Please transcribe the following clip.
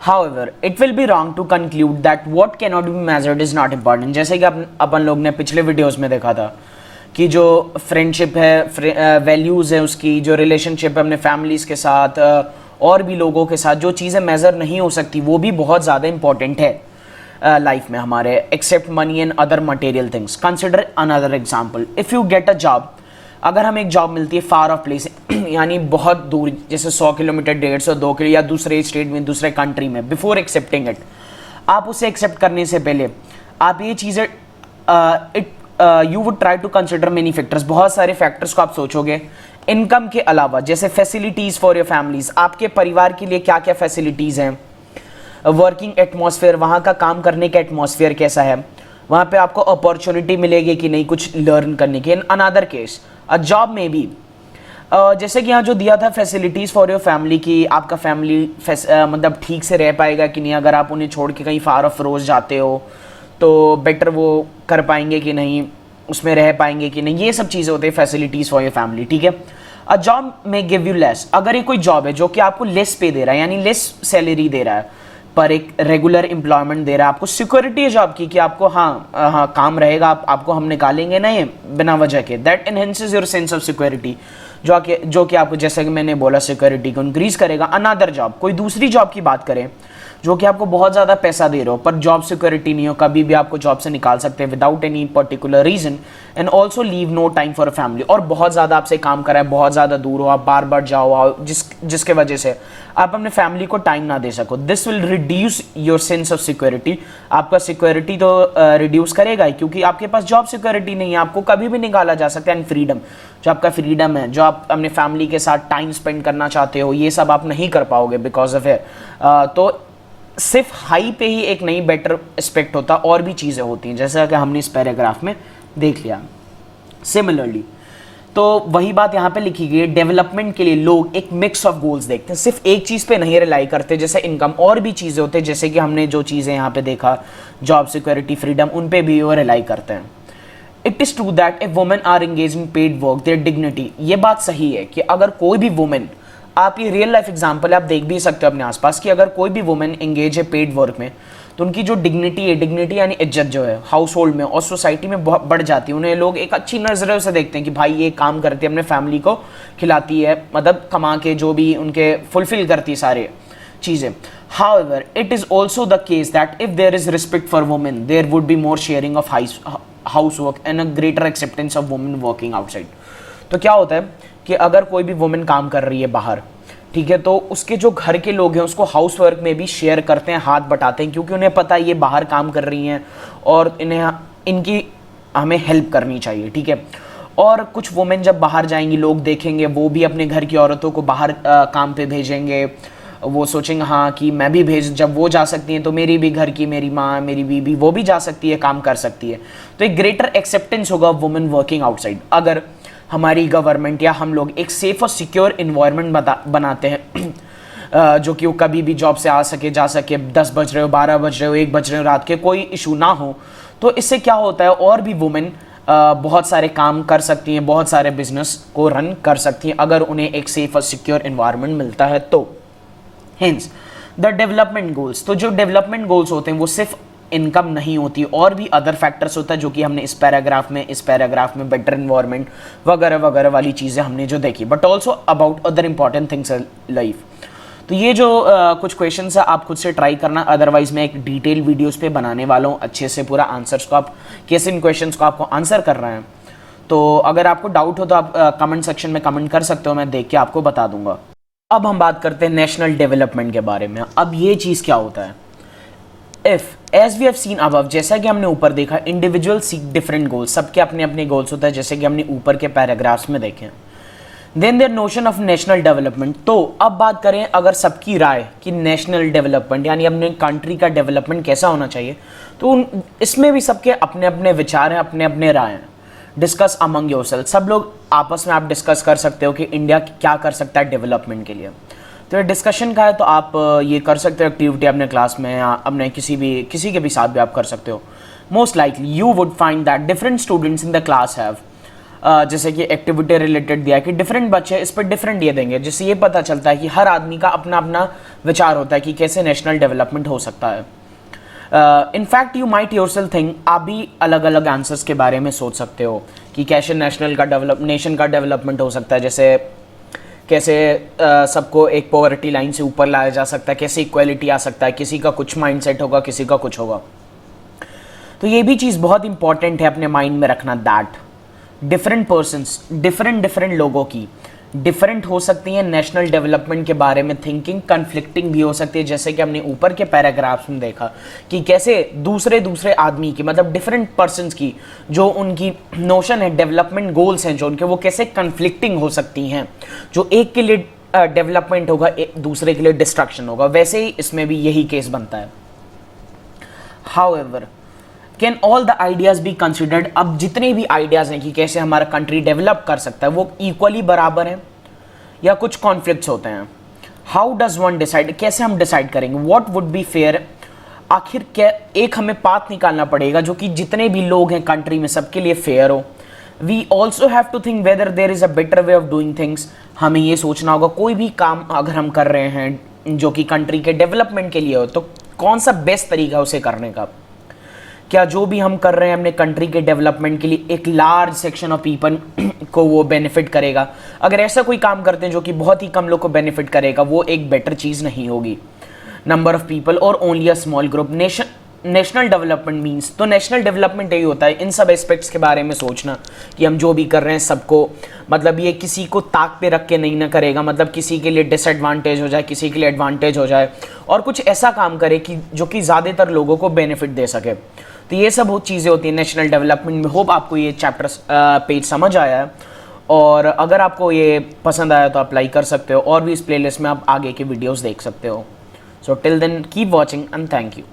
However, it will be wrong to conclude that what cannot be measured is not important. जैसे कि अपन लोग ने पिछले वीडियोस में देखा था कि जो फ्रेंडशिप है, वैल्यूज़ है उसकी, जो रिलेशनशिप है अपने फैमिलीज़ के साथ और भी लोगों के साथ, जो चीज़ें मेज़र नहीं हो सकती वो भी बहुत ज़्यादा इंपॉर्टेंट है लाइफ में हमारे, except money and other material things. Consider another example. If you get a job, अगर हमें एक जॉब मिलती है फार ऑफ प्लेस, यानी बहुत दूर, जैसे 100 किलोमीटर, 150, 2 किलो, या दूसरे स्टेट में, दूसरे कंट्री में, बिफोर एक्सेप्टिंग इट, आप उसे एक्सेप्ट करने से पहले आप ये चीज़ें you would try to consider many factors. बहुत सारे फैक्टर्स को आप सोचोगे इनकम के अलावा, जैसे फैसिलिटीज़ फॉर योर फैमिलीज, आपके परिवार के लिए क्या क्या फैसिलिटीज़ हैं, वर्किंग एटमॉस्फेयर, वहाँ का काम करने का एटमॉस्फेयर कैसा है, वहाँ पे आपको अपॉर्चुनिटी मिलेगी कि नहीं कुछ लर्न करने की. In another case a job में भी जैसे कि यहाँ जो दिया था फैसिलिटीज़ फॉर योर फैमिली की, आपका फैमिली मतलब ठीक से रह पाएगा कि नहीं, अगर आप उन्हें छोड़ के कहीं फार ऑफ रोज़ जाते हो तो बेटर वो कर पाएंगे कि नहीं, उसमें रह पाएंगे कि नहीं, ये सब चीज़ें होती है फैसिलिटीज़ फॉर योर फैमिली. ठीक है. अ जॉब में गिव यू लेस, अगर ये कोई जॉब है जो कि आपको लेस पे दे रहा है, यानी लेस सैलरी दे रहा है, पर एक रेगुलर एम्प्लॉयमेंट दे रहा है, आपको सिक्योरिटी है जॉब की कि आपको हाँ काम रहेगा, आपको हम निकालेंगे नहीं बिना वजह के. That enhances your sense of security, जो कि आपको, जैसे कि मैंने बोला, सिक्योरिटी को इंक्रीज करेगा. अनदर जॉब, कोई दूसरी जॉब की बात करें जो कि आपको बहुत ज़्यादा पैसा दे रहे हो पर जॉब सिक्योरिटी नहीं हो, कभी भी आपको जॉब से निकाल सकते हैं without any particular reason, and also leave no time for a family, और बहुत ज़्यादा आपसे काम कराए, बहुत ज़्यादा दूर हो, आप बार बार जाओ आओ, जिसके वजह से आप अपने फैमिली को टाइम ना दे सको. This will reduce your sense of security, आपका सिक्योरिटी तो रिड्यूस करेगा ही, क्योंकि आपके पास जॉब सिक्योरिटी नहीं है, आपको कभी भी निकाला जा सकता है. एंड फ्रीडम, जो आपका फ्रीडम है, जो आप अपने फैमिली के साथ टाइम स्पेंड करना चाहते हो, ये सब आप नहीं कर पाओगे बिकॉज ऑफ इट. तो सिर्फ हाई पे ही एक नई बेटर एस्पेक्ट होता, और भी चीज़ें होती हैं जैसा कि हमने इस पैराग्राफ में देख लिया. सिमिलरली तो वही बात यहाँ पे लिखी गई है, डेवलपमेंट के लिए लोग एक मिक्स ऑफ गोल्स देखते हैं, सिर्फ एक चीज़ पे नहीं रिलाई करते, जैसे इनकम, और भी चीज़ें होते हैं, जैसे कि हमने जो चीज़ें यहाँ पे देखा, जॉब सिक्योरिटी, फ्रीडम, उन पे भी वो रिलाई करते हैं. It is true that a women are engage in paid work their dignity, ये बात सही है कि अगर कोई भी वुमेन, आप ये रियल लाइफ एग्जांपल आप देख भी सकते हो अपने आसपास, कि अगर कोई भी वुमेन एंगेज है पेड वर्क में तो उनकी जो डिग्निटी है, डिग्निटी यानी इज्जत जो है हाउस होल्ड में और सोसाइटी में बहुत बढ़ जाती है. उन्हें लोग एक अच्छी नज़रों से देखते हैं कि भाई ये काम करती है, अपने फैमिली को खिलाती है, मतलब कमा के जो भी उनके फुलफिल करती है सारे चीज़ें. However, it is also the case that if there is respect for women, there would be more sharing of housework and a greater acceptance of women working outside. तो क्या होता है कि अगर कोई भी वुमेन काम कर रही है बाहर, ठीक है, तो उसके जो घर के लोग हैं उसको हाउस वर्क में भी शेयर करते हैं, हाथ बटाते हैं, क्योंकि उन्हें पता है ये बाहर काम कर रही हैं और इनकी हमें हेल्प करनी चाहिए. ठीक है. और कुछ वुमेन जब बाहर जाएंगी, लोग देखेंगे, वो भी अपने घर की औरतों को बाहर काम पे भेजेंगे, वो सोचेंगे हाँ कि मैं भी जब वो जा सकती हैं तो मेरी भी घर की, मेरी माँ, मेरी बीबी, वो भी जा सकती है, काम कर सकती है. तो एक ग्रेटर एक्सेप्टेंस होगा वुमेन वर्किंग आउटसाइड. अगर हमारी गवर्नमेंट या हम लोग एक सेफ और सिक्योर इन्वायरमेंट बनाते हैं जो कि वो कभी भी जॉब से आ सके, जा सके, 10 बज रहे हो, 12 बज रहे हो, 1 बज रहे हो रात के, कोई इशू ना हो, तो इससे क्या होता है, और भी वुमेन बहुत सारे काम कर सकती हैं, बहुत सारे बिजनेस को रन कर सकती हैं अगर उन्हें एक सेफ और सिक्योर इन्वायरमेंट मिलता है तो. हेंस द डेवलपमेंट गोल्स, तो जो डेवलपमेंट गोल्स होते हैं वो सिर्फ इनकम नहीं होती, और भी अदर फैक्टर्स होता है जो कि हमने इस पैराग्राफ में बेटर इन्वायरमेंट वगैरह वगैरह वाली चीज़ें हमने जो देखी, but also about other important things in life. तो ये जो कुछ क्वेश्चंस है आप खुद से ट्राई करना, अदरवाइज मैं एक डिटेल वीडियोस पे बनाने वाला हूँ अच्छे से, पूरा आंसर्स को आप कैसे इन क्वेश्चंस को आपको आंसर कर रहे हैं. तो अगर आपको डाउट हो तो आप कमेंट सेक्शन में कमेंट कर सकते हो, मैं देख के आपको बता दूंगा. अब हम बात करते हैं नेशनल डेवलपमेंट के बारे में. अब ये चीज़ क्या होता है, if as we have seen above, जैसा कि हमने ऊपर देखा, इंडिविजुअल सीक डिफरेंट गोल्स, सबके अपने अपने गोल्स होता है, जैसे कि हमने ऊपर के पैराग्राफ्स में देखे. Then their notion of national development, तो अब बात करें अगर सबकी राय कि नेशनल डेवलपमेंट यानी अपने कंट्री का डेवलपमेंट कैसा होना चाहिए, तो इसमें भी सबके अपने अपने विचार हैं, अपने अपने राय हैं. डिस्कस अमंग योरसेल्फ, सब लोग आपस में आप डिस्कस कर सकते हो कि इंडिया क्या कर सकता है डेवलपमेंट के लिए. तो डिस्कशन का है, तो आप ये कर सकते हो एक्टिविटी अपने क्लास में या अपने किसी के भी साथ भी आप कर सकते हो. Most likely you would find that different students in the class have जैसे कि एक्टिविटी रिलेटेड दिया है कि डिफरेंट बच्चे इस पर डिफरेंट ये देंगे, जिससे ये पता चलता है कि हर आदमी का अपना अपना विचार होता है कि कैसे नेशनल डेवलपमेंट हो सकता है। In fact you might yourself think, आप भी अलग अलग आंसर्स के बारे में सोच सकते हो कि कैसे नेशन का डेवलपमेंट हो सकता है, जैसे कैसे सबको एक पॉवर्टी लाइन से ऊपर लाया जा सकता है, कैसे इक्वालिटी आ सकता है, किसी का कुछ माइंडसेट होगा, किसी का कुछ होगा। तो ये भी चीज़ बहुत इंपॉर्टेंट है अपने माइंड में रखना, दैट डिफरेंट पर्सन्स, डिफरेंट लोगों की डिफरेंट हो सकती है नेशनल डेवलपमेंट के बारे में थिंकिंग, कन्फ्लिक्टिंग भी हो सकती है, जैसे कि हमने ऊपर के पैराग्राफ्स में देखा कि कैसे दूसरे आदमी की, मतलब डिफरेंट पर्सन्स की जो उनकी नोशन है, डेवलपमेंट गोल्स हैं जो उनके, वो कैसे कन्फ्लिक्टिंग हो सकती हैं। जो एक के लिए डेवलपमेंट होगा, दूसरे के लिए डिस्ट्रक्शन होगा। वैसे ही इसमें भी यही केस बनता है। However, can all the ideas be considered? अब जितने भी आइडियाज हैं कि कैसे हमारा कंट्री डेवलप कर सकता है, वो इक्वली बराबर हैं या कुछ कॉन्फ्लिक्ट्स होते हैं? How does one decide? कैसे हम डिसाइड करेंगे? What would be fair? आखिर क्या एक हमें पाथ निकालना पड़ेगा जो कि जितने भी लोग हैं कंट्री में सबके लिए फेयर हो। We also have to think whether there is a better way of doing things. हमें ये सोचना होगा कोई भी काम अगर हम कर रहे हैं जो कि कंट्री के डेवलपमेंट के लिए हो, तो कौन सा बेस्ट तरीका है उसे करने का। क्या जो भी हम कर रहे हैं अपने कंट्री के डेवलपमेंट के लिए एक लार्ज सेक्शन ऑफ पीपल को वो बेनिफिट करेगा? अगर ऐसा कोई काम करते हैं जो कि बहुत ही कम लोग को बेनिफिट करेगा, वो एक बेटर चीज़ नहीं होगी। नंबर ऑफ पीपल और only a small group. National development means, तो नेशनल डेवलपमेंट यही होता है इन सब एस्पेक्ट्स के बारे में सोचना कि हम जो भी कर रहे हैं सबको, मतलब ये किसी को ताक पे रख के नहीं ना करेगा, मतलब किसी के लिए डिसएडवांटेज हो जाए, किसी के लिए एडवांटेज हो जाए, और कुछ ऐसा काम करे कि जो कि ज़्यादातर लोगों को बेनिफिट दे सके। तो ये सब वो चीज़ें होती हैं नेशनल डेवलपमेंट में। होप आपको ये चैप्टर पेज समझ आया है, और अगर आपको ये पसंद आया तो आप लाइक कर सकते हो, और भी इस प्लेलिस्ट में आप आगे के वीडियोस देख सकते हो। So till then keep watching and thank you.